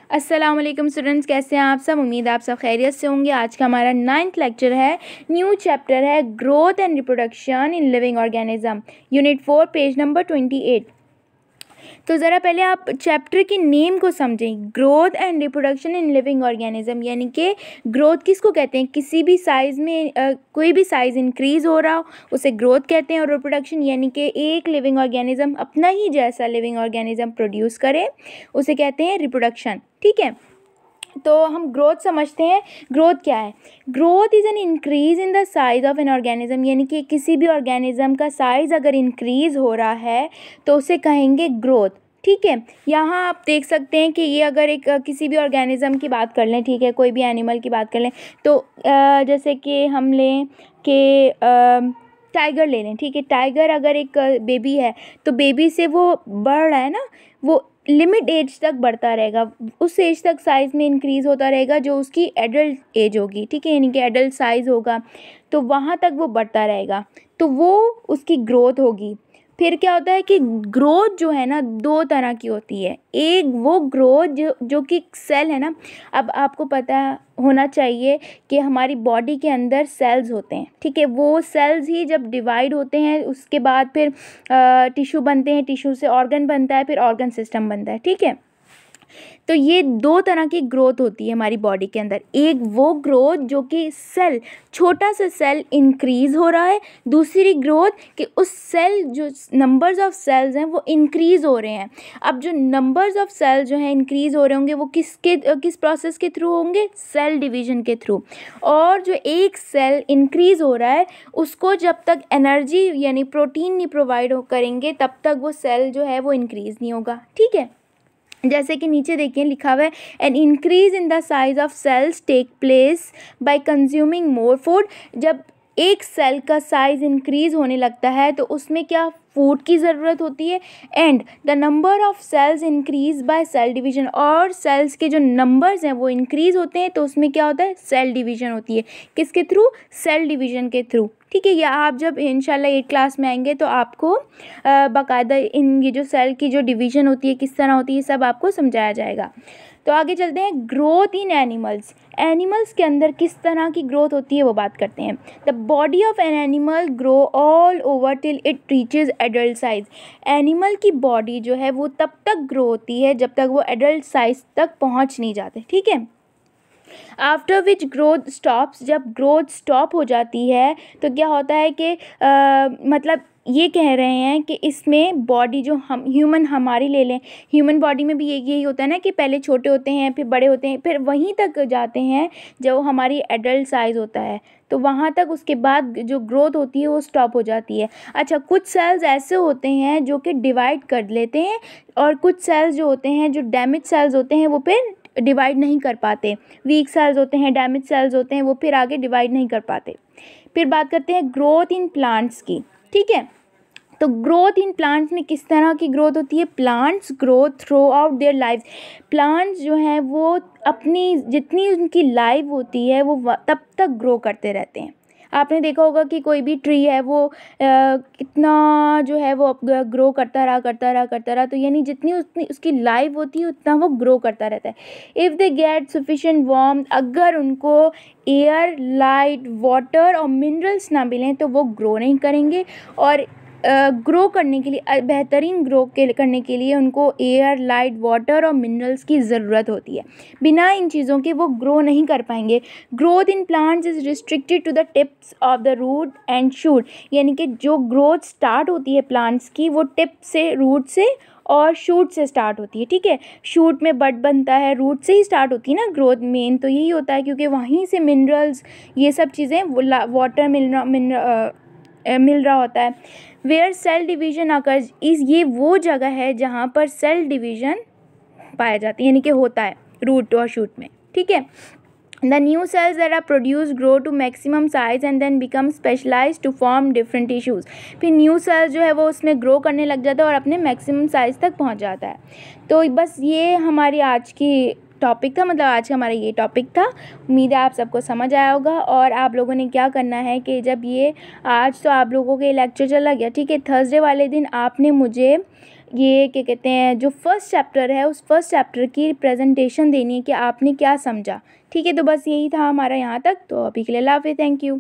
अस्सलाम वालेकुम स्टूडेंट्स, कैसे हैं आप सब। उम्मीद है आप सब खैरियत से होंगे। आज का हमारा 9th लेक्चर है, न्यू चैप्टर है growth and reproduction in living organism, unit 4, page number 28। तो ज़रा पहले आप चैप्टर की नेम को समझें, growth and reproduction in living organism, यानी कि ग्रोथ किसको कहते हैं, किसी भी साइज़ में कोई भी साइज़ इंक्रीज़ हो रहा हो उसे ग्रोथ कहते हैं। और रिप्रोडक्शन यानी कि एक लिविंग ऑर्गेनिज्म अपना ही जैसा लिविंग ऑर्गेनिज्म प्रोड्यूस करे उसे कहते हैं रिप्रोडक्शन। ठीक है, तो हम ग्रोथ समझते हैं। ग्रोथ क्या है? Growth is an increase in the size of an organism, यानी कि किसी भी ऑर्गेनिज्म का साइज़ अगर इंक्रीज़ हो रहा है तो उसे कहेंगे ग्रोथ। ठीक है, यहाँ आप देख सकते हैं कि ये अगर एक किसी भी ऑर्गेनिज्म की बात कर लें, ठीक है, कोई भी एनिमल की बात कर लें, तो जैसे कि हम लें कि टाइगर ले लें। ठीक है, टाइगर अगर एक बेबी है तो बेबी से वो बढ़ रहा है ना, वो लिमिट एज तक बढ़ता रहेगा, उस एज तक साइज़ में इंक्रीज़ होता रहेगा जो उसकी एडल्ट एज होगी। ठीक है, यानी कि एडल्ट साइज़ होगा तो वहाँ तक वो बढ़ता रहेगा, तो वो उसकी ग्रोथ होगी। फिर क्या होता है कि ग्रोथ जो है ना दो तरह की होती है। एक वो ग्रोथ जो कि सेल है ना, अब आपको पता होना चाहिए कि हमारी बॉडी के अंदर सेल्स होते हैं। ठीक है, वो सेल्स ही जब डिवाइड होते हैं उसके बाद फिर टिश्यू बनते हैं, टिश्यू से ऑर्गन बनता है, फिर ऑर्गन सिस्टम बनता है। ठीक है, तो ये दो तरह की ग्रोथ होती है हमारी बॉडी के अंदर। एक वो ग्रोथ जो कि सेल, छोटा सा सेल इंक्रीज़ हो रहा है, दूसरी ग्रोथ कि उस सेल जो नंबर्स ऑफ सेल्स हैं वो इंक्रीज़ हो रहे हैं। अब जो नंबर्स ऑफ सेल जो हैं इंक्रीज़ हो रहे होंगे वो किस प्रोसेस के थ्रू होंगे? सेल डिवीज़न के थ्रू। और जो एक सेल इंक्रीज़ हो रहा है उसको जब तक एनर्जी यानी प्रोटीन नहीं प्रोवाइड करेंगे तब तक वो सेल जो है वो इंक्रीज़ नहीं होगा। ठीक है, जैसे कि नीचे देखिए लिखा हुआ है, an increase in the size of cells take place by consuming more food. जब एक सेल का साइज़ इंक्रीज़ होने लगता है तो उसमें क्या फूड की ज़रूरत होती है। And the number of cells increase by cell division, और सेल्स के जो नंबर्स हैं वो इंक्रीज़ होते हैं तो उसमें क्या होता है? सेल डिवीज़न होती है। किसके थ्रू? सेल डिवीज़न के थ्रू। ठीक है, या आप जब इंशाल्लाह 8th क्लास में आएंगे तो आपको बाकायदा इन ये जो सेल की जो डिवीज़न होती है किस तरह होती है सब आपको समझाया जाएगा। तो आगे चलते हैं, ग्रोथ इन एनिमल्स। एनिमल्स के अंदर किस तरह की ग्रोथ होती है वो बात करते हैं। The body of an animal grow all over till it reaches adult size. Animal की बॉडी जो है वो तब तक ग्रो होती है जब तक वो एडल्ट साइज तक पहुंच नहीं जाते। ठीक है, आफ्टर विच ग्रोथ स्टॉप्स, जब ग्रोथ स्टॉप हो जाती है तो क्या होता है कि मतलब ये कह रहे हैं कि इसमें बॉडी जो हम ह्यूमन हमारी ले लें, ह्यूमन बॉडी में भी यही होता है ना कि पहले छोटे होते हैं फिर बड़े होते हैं, फिर वहीं तक जाते हैं जब हमारी एडल्ट साइज़ होता है, तो वहाँ तक उसके बाद जो ग्रोथ होती है वो स्टॉप हो जाती है। अच्छा, कुछ सेल्स ऐसे होते हैं जो कि डिवाइड कर लेते हैं, और कुछ सेल्स जो होते हैं जो डैमेज सेल्स होते हैं वो फिर डिवाइड नहीं कर पाते। वीक सेल्स होते हैं, डैमेज सेल्स होते हैं, वो फिर आगे डिवाइड नहीं कर पाते। फिर बात करते हैं ग्रोथ इन प्लांट्स की। ठीक है, तो ग्रोथ इन प्लांट्स में किस तरह की ग्रोथ होती है? Plants grow through out their life. Plants जो हैं वो अपनी जितनी उनकी लाइफ होती है वो तब तक ग्रो करते रहते हैं। आपने देखा होगा कि कोई भी ट्री है वो कितना जो है वो ग्रो करता रहा, तो यानी जितनी उतनी उसकी लाइफ होती है उतना वो ग्रो करता रहता है। If they get sufficient warm, अगर उनको एयर, लाइट, वाटर और मिनरल्स ना मिलें तो वो ग्रो नहीं करेंगे। और ग्रो करने के लिए, बेहतरीन करने के लिए उनको एयर, लाइट, वाटर और मिनरल्स की ज़रूरत होती है। बिना इन चीज़ों के वो ग्रो नहीं कर पाएंगे। Growth in plants is restricted to the tips of the root and shoot, यानी कि जो ग्रोथ स्टार्ट होती है प्लांट्स की वो टिप से, रूट से और शूट से स्टार्ट होती है। ठीक है, शूट में बड बनता है, रूट से ही स्टार्ट होती है ना ग्रोथ। मेन तो यही होता है क्योंकि वहीं से मिनरल्स, ये सब चीज़ें, वाटर मिल रहा होता है। Where cell division occurs is, ये वो जगह है जहाँ पर सेल डिवीज़न पाया जाती है, यानी कि होता है रूट और शूट में। ठीक है, the new cells that are produce grow to maximum size and then become specialise to form different tissues. फिर न्यू सेल्स जो है वो उसमें ग्रो करने लग जाता है और अपने मैक्सिमम साइज़ तक पहुँच जाता है। तो बस ये हमारी आज की टॉपिक था, मतलब आज का हमारा ये टॉपिक था। उम्मीद है आप सबको समझ आया होगा। और आप लोगों ने क्या करना है कि जब ये आज तो आप लोगों के लेक्चर चला गया, ठीक है, थर्सडे वाले दिन आपने मुझे ये क्या कहते हैं, जो फर्स्ट चैप्टर है उस फर्स्ट चैप्टर की प्रेजेंटेशन देनी है कि आपने क्या समझा। ठीक है, तो बस यही था हमारा यहाँ तक। तो अभी के लिए अल्लाह हाफ़िज़, थैंक यू।